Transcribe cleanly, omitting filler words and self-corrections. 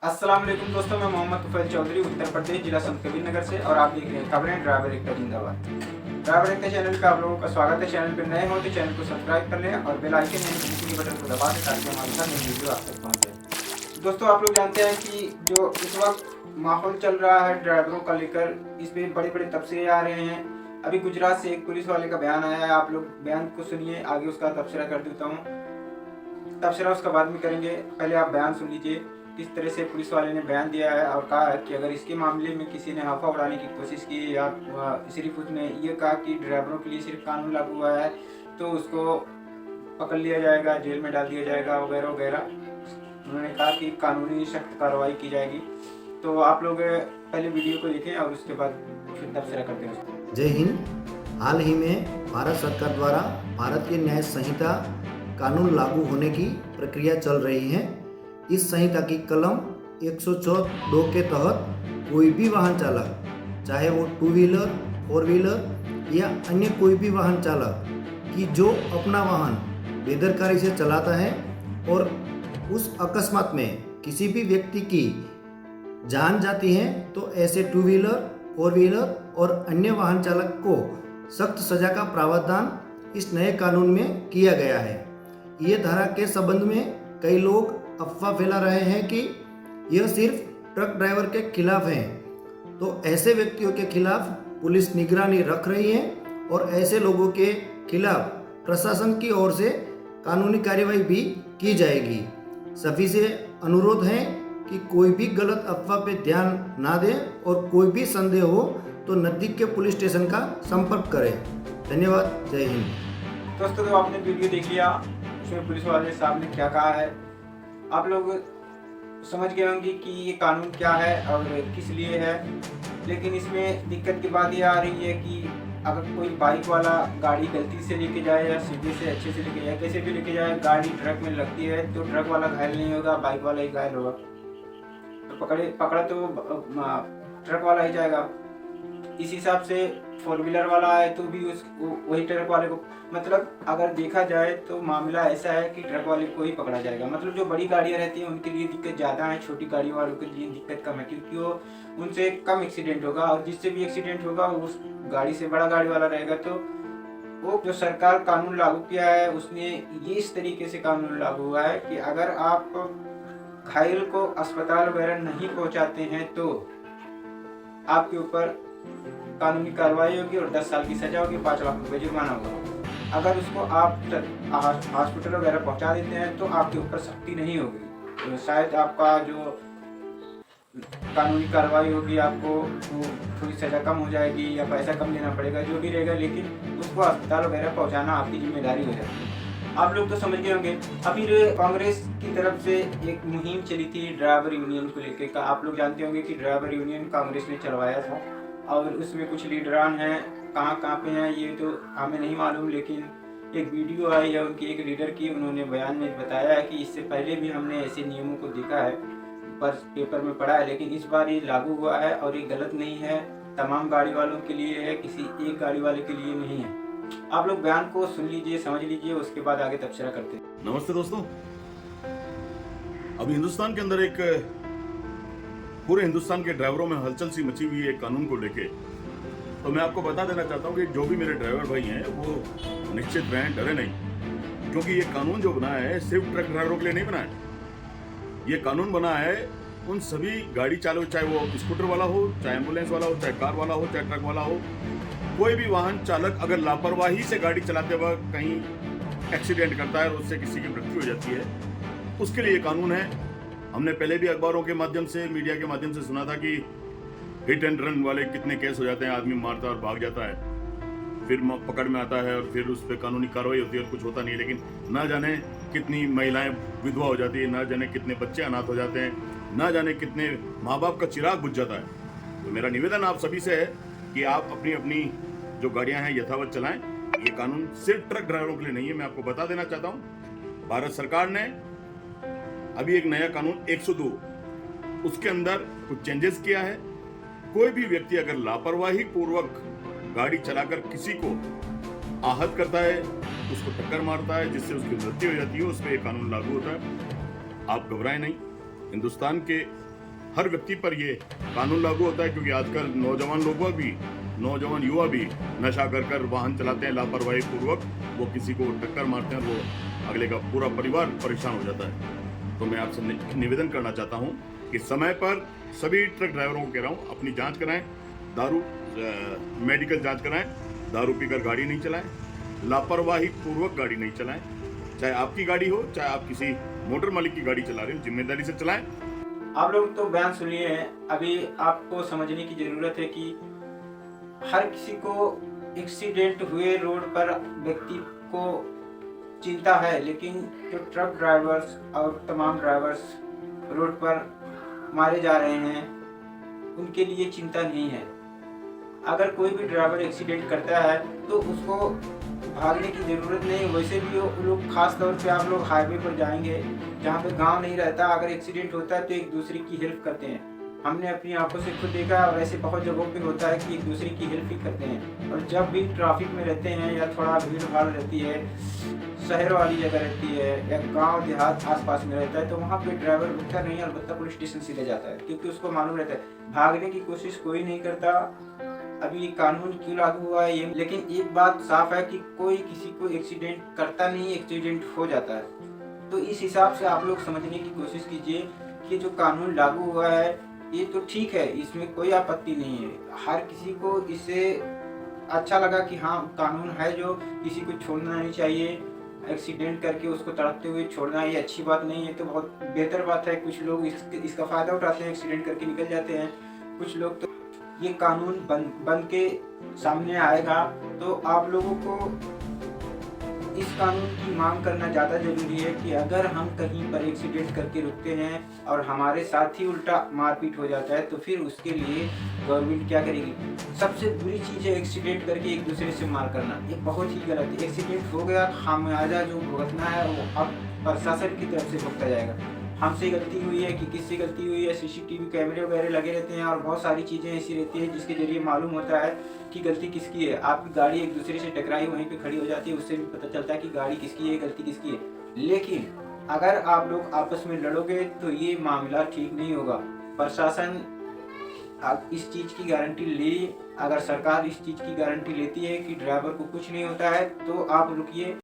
अस्सलाम वालेकुम दोस्तों, मैं मोहम्मद तुफैल चौधरी उत्तर प्रदेश जिला संत कबीर नगर से और आप देख रहे हैं खबरें ड्राइवर एकता जिंदाबाद। ड्राइवर एकता चैनल पे आप लोगों का स्वागत है। चैनल पे नए हो तो चैनल को सब्सक्राइब कर लें और बेल आइकन यानी घंटी के बटन को दबा दें ताकि हमारे साथ नई वीडियो आप तक पहुंच जाए। दोस्तों, आप लोग जानते हैं कि जो इस वक्त माहौल चल रहा है ड्राइवरों का लेकर, इस पर बड़े बड़े तबसरे आ रहे हैं। अभी गुजरात से एक पुलिस वाले का बयान आया है, आप लोग बयान को सुनिए, आगे उसका तबसरा कर देता हूँ। तबसरा उसका बाद में करेंगे, पहले आप बयान सुन लीजिए। किस तरह से पुलिस वाले ने बयान दिया है और कहा है कि अगर इसके मामले में किसी ने हवा उड़ाने की कोशिश की या सिर्फ उसने ये कहा कि ड्राइवरों के लिए सिर्फ कानून लागू हुआ है तो उसको पकड़ लिया जाएगा, जेल में डाल दिया जाएगा वगैरह वगैरह। उन्होंने कहा कि कानूनी सख्त कार्रवाई की जाएगी। तो आप लोग पहले वीडियो को देखें और उसके बाद फिर तबसरा करते हैं। जय हिंद। हाल ही में भारत सरकार द्वारा भारत की न्याय संहिता कानून लागू होने की प्रक्रिया चल रही है। इस संहिता की कलम 114(2) के तहत कोई भी वाहन चालक, चाहे वो टू व्हीलर, फोर व्हीलर या अन्य कोई भी वाहन चालक कि जो अपना वाहन बेदरकारी से चलाता है और उस अकस्मात में किसी भी व्यक्ति की जान जाती है तो ऐसे टू व्हीलर, फोर व्हीलर और अन्य वाहन चालक को सख्त सजा का प्रावधान इस नए कानून में किया गया है। ये धारा के संबंध में कई लोग अफवाह फैला रहे हैं कि यह सिर्फ ट्रक ड्राइवर के खिलाफ है, तो ऐसे व्यक्तियों के खिलाफ पुलिस निगरानी रख रही है और ऐसे लोगों के खिलाफ प्रशासन की ओर से कानूनी कार्रवाई भी की जाएगी। सभी से अनुरोध है कि कोई भी गलत अफवाह पे ध्यान ना दे और कोई भी संदेह हो तो नज़दीक के पुलिस स्टेशन का संपर्क करें। धन्यवाद। जय हिंद। दोस्तों, तो आपने वीडियो देख लिया, उसमें पुलिस वाले साहब ने क्या कहा है। आप लोग समझ गए होंगे कि ये कानून क्या है और किस लिए है। लेकिन इसमें दिक्कत की बात ये आ रही है कि अगर कोई बाइक वाला गाड़ी गलती से लेके जाए या सीधे से अच्छे से लेके जाए, कैसे भी लेके जाए, गाड़ी ट्रक में लगती है तो ट्रक वाला घायल नहीं होगा, बाइक वाला ही घायल होगा। तो पकड़ा तो ट्रक वाला ही जाएगा। इस हिसाब से फोर व्हीलर वाला है तो भी वही ट्रक वाले को, मतलब अगर देखा जाए तो मामला ऐसा है कि ट्रक वाले को ही पकड़ा जाएगा। मतलब जो बड़ी गाड़ियां रहती हैं उनके लिए दिक्कत ज़्यादा है, छोटी गाड़ी वालों के लिए दिक्कत कम है, क्योंकि वो उनसे कम एक्सीडेंट होगा और जिससे भी एक्सीडेंट होगा उस गाड़ी से बड़ा गाड़ी वाला रहेगा। तो वो जो सरकार कानून लागू किया है उसने ये इस तरीके से कानून लागू हुआ है कि अगर आप घायल को अस्पताल वगैरह नहीं पहुँचाते हैं तो आपके ऊपर कानूनी कार्रवाई होगी और 10 साल की सजा होगी, 5 लाख रुपए जुर्माना होगा। अगर उसको आप हॉस्पिटल वगैरह पहुंचा देते हैं तो आपके ऊपर सख्ती नहीं होगी, तो शायद आपका जो कानूनी कार्रवाई होगी आपको वो थोड़ी सजा कम हो जाएगी या पैसा कम देना पड़ेगा, जो भी रहेगा, लेकिन उसको अस्पताल वगैरह पहुँचाना आपकी जिम्मेदारी हो जाती है। आप लोग तो समझ गए होंगे। अभी कांग्रेस की तरफ से एक मुहिम चली थी ड्राइवर यूनियन को लेकर का। आप लोग जानते होंगे कि ड्राइवर यूनियन कांग्रेस ने चलवाया था और उसमें कुछ लीडरान हैं, कहाँ पे हैं ये तो हमें नहीं मालूम, लेकिन एक वीडियो आई है उनकी एक लीडर की, उन्होंने बयान में बताया है कि इससे पहले भी हमने ऐसे नियमों को देखा है, पर पेपर में पढ़ा है, लेकिन इस बार ये लागू हुआ है और ये गलत नहीं है, तमाम गाड़ी वालों के लिए है, किसी एक गाड़ी वाले के लिए नहीं है। आप लोग बयान को सुन लीजिए, समझ लीजिए, उसके बाद आगे तबसरा करते हैं। नमस्ते दोस्तों। अभी हिंदुस्तान के अंदर एक पूरे हिंदुस्तान के ड्राइवरों में हलचल सी मची हुई है कानून को लेके। तो मैं आपको बता देना चाहता हूँ कि जो भी मेरे ड्राइवर भाई हैं वो निश्चित रहें, डरे नहीं, क्योंकि ये कानून जो बना है सिर्फ ट्रक ड्राइवरों के लिए नहीं बना है। ये कानून बना है उन सभी गाड़ी चालक, चाहे वो स्कूटर वाला हो, चाहे एम्बुलेंस वाला हो, चाहे कार वाला हो, चाहे ट्रक वाला हो, कोई भी वाहन चालक अगर लापरवाही से गाड़ी चलाते वक्त कहीं एक्सीडेंट करता है और उससे किसी की मृत्यु हो जाती है, उसके लिए ये कानून है। हमने पहले भी अखबारों के माध्यम से, मीडिया के माध्यम से सुना था कि हिट एंड रन वाले कितने केस हो जाते हैं, आदमी मारता है और भाग जाता है, फिर पकड़ में आता है और फिर उस पर कानूनी कार्रवाई होती है और कुछ होता नहीं है। लेकिन ना जाने कितनी महिलाएं विधवा हो जाती है, ना जाने कितने बच्चे अनाथ हो जाते हैं, ना जाने कितने माँ बाप का चिराग बुझ जाता है। तो मेरा निवेदन आप सभी से है कि आप अपनी अपनी जो गाड़ियां हैं यथावत चलाएं। ये कानून सिर्फ ट्रक ड्राइवरों के लिए नहीं है। मैं आपको बता देना चाहता हूँ, भारत सरकार ने अभी एक नया कानून 102 उसके अंदर कुछ चेंजेस किया है। कोई भी व्यक्ति अगर लापरवाही पूर्वक गाड़ी चलाकर किसी को आहत करता है, उसको टक्कर मारता है जिससे उसकी मृत्यु हो जाती है, उस पर यह कानून लागू होता है। आप घबराएं नहीं। हिंदुस्तान के हर व्यक्ति पर ये कानून लागू होता है, क्योंकि आजकल नौजवान युवा भी नशा कर वाहन चलाते हैं लापरवाही पूर्वक। वो किसी को टक्कर मारते हैं और वो अगले का पूरा परिवार परेशान हो जाता है। तो मैं आपसे निवेदन करना चाहता हूँ कि समय पर सभी ट्रक ड्राइवरों को कह रहा हूँ, अपनी जांच कराएं, मेडिकल जांच कराएं, दारू पीकर गाड़ी नहीं चलाएं, लापरवाही पूर्वक गाड़ी नहीं चलाएं। चाहे आपकी गाड़ी हो, चाहे आप किसी मोटर मालिक की गाड़ी चला रहे हो, जिम्मेदारी से चलाएं। आप लोग तो बयान सुनिए हैं, अभी आपको समझने की जरूरत है कि हर किसी को एक्सीडेंट हुए रोड पर व्यक्ति को चिंता है, लेकिन जो ट्रक ड्राइवर्स और तमाम ड्राइवर्स रोड पर मारे जा रहे हैं उनके लिए चिंता नहीं है। अगर कोई भी ड्राइवर एक्सीडेंट करता है तो उसको भागने की ज़रूरत नहीं। वैसे भी वो लोग, खास तौर पे आप लोग हाईवे पर जाएंगे जहाँ पे गांव नहीं रहता, अगर एक्सीडेंट होता है तो एक दूसरे की हेल्प करते हैं। हमने अपनी आंखों से खुद देखा और ऐसे बहुत जगहों पे होता है कि एक दूसरे की हेल्प ही करते हैं। और जब भी ट्रैफिक में रहते हैं या थोड़ा भीड़ भाड़ रहती है, शहर वाली जगह रहती है या गांव देहात आसपास में रहता है, तो वहाँ पे ड्राइवर रुकता नहीं, अलबत्ता पुलिस स्टेशन सीधे जाता है, क्योंकि उसको मालूम रहता है भागने की कोशिश कोई नहीं करता। अभी ये कानून क्यों लागू हुआ है ये, लेकिन एक बात साफ है कि कोई किसी को एक्सीडेंट करता नहीं, एक्सीडेंट हो जाता है। तो इस हिसाब से आप लोग समझने की कोशिश कीजिए कि जो कानून लागू हुआ है ये तो ठीक है, इसमें कोई आपत्ति नहीं है। हर किसी को इससे अच्छा लगा कि हाँ कानून है जो किसी को छोड़ना नहीं चाहिए, एक्सीडेंट करके उसको तड़पते हुए छोड़ना ये अच्छी बात नहीं है, तो बहुत बेहतर बात है। कुछ लोग इसका फ़ायदा उठाते हैं, एक्सीडेंट करके निकल जाते हैं। कुछ लोग तो ये कानून बन के सामने आएगा तो आप लोगों को इस कानून की मांग करना ज़्यादा जरूरी है कि अगर हम कहीं पर एक्सीडेंट करके रुकते हैं और हमारे साथ ही उल्टा मारपीट हो जाता है तो फिर उसके लिए गवर्नमेंट क्या करेगी। सबसे बुरी चीज़ है एक्सीडेंट करके एक दूसरे से मार करना, ये बहुत ही गलत है। एक्सीडेंट हो गया, खामियाजा जो भुगतना है वो अब प्रशासन की तरफ से भुगता जाएगा। हमसे गलती हुई है कि किससे गलती हुई है, सीसीटीवी कैमरे वगैरह लगे रहते हैं और बहुत सारी चीज़ें ऐसी रहती हैं जिसके जरिए मालूम होता है कि गलती किसकी है। आपकी गाड़ी एक दूसरे से टकराई वहीं पे खड़ी हो जाती है, उससे भी पता चलता है कि गाड़ी किसकी है, गलती किसकी है। लेकिन अगर आप लोग आपस में लड़ोगे तो ये मामला ठीक नहीं होगा। प्रशासन आप इस चीज़ की गारंटी ले, अगर सरकार इस चीज़ की गारंटी लेती है कि ड्राइवर को कुछ नहीं होता है तो आप रुकिए।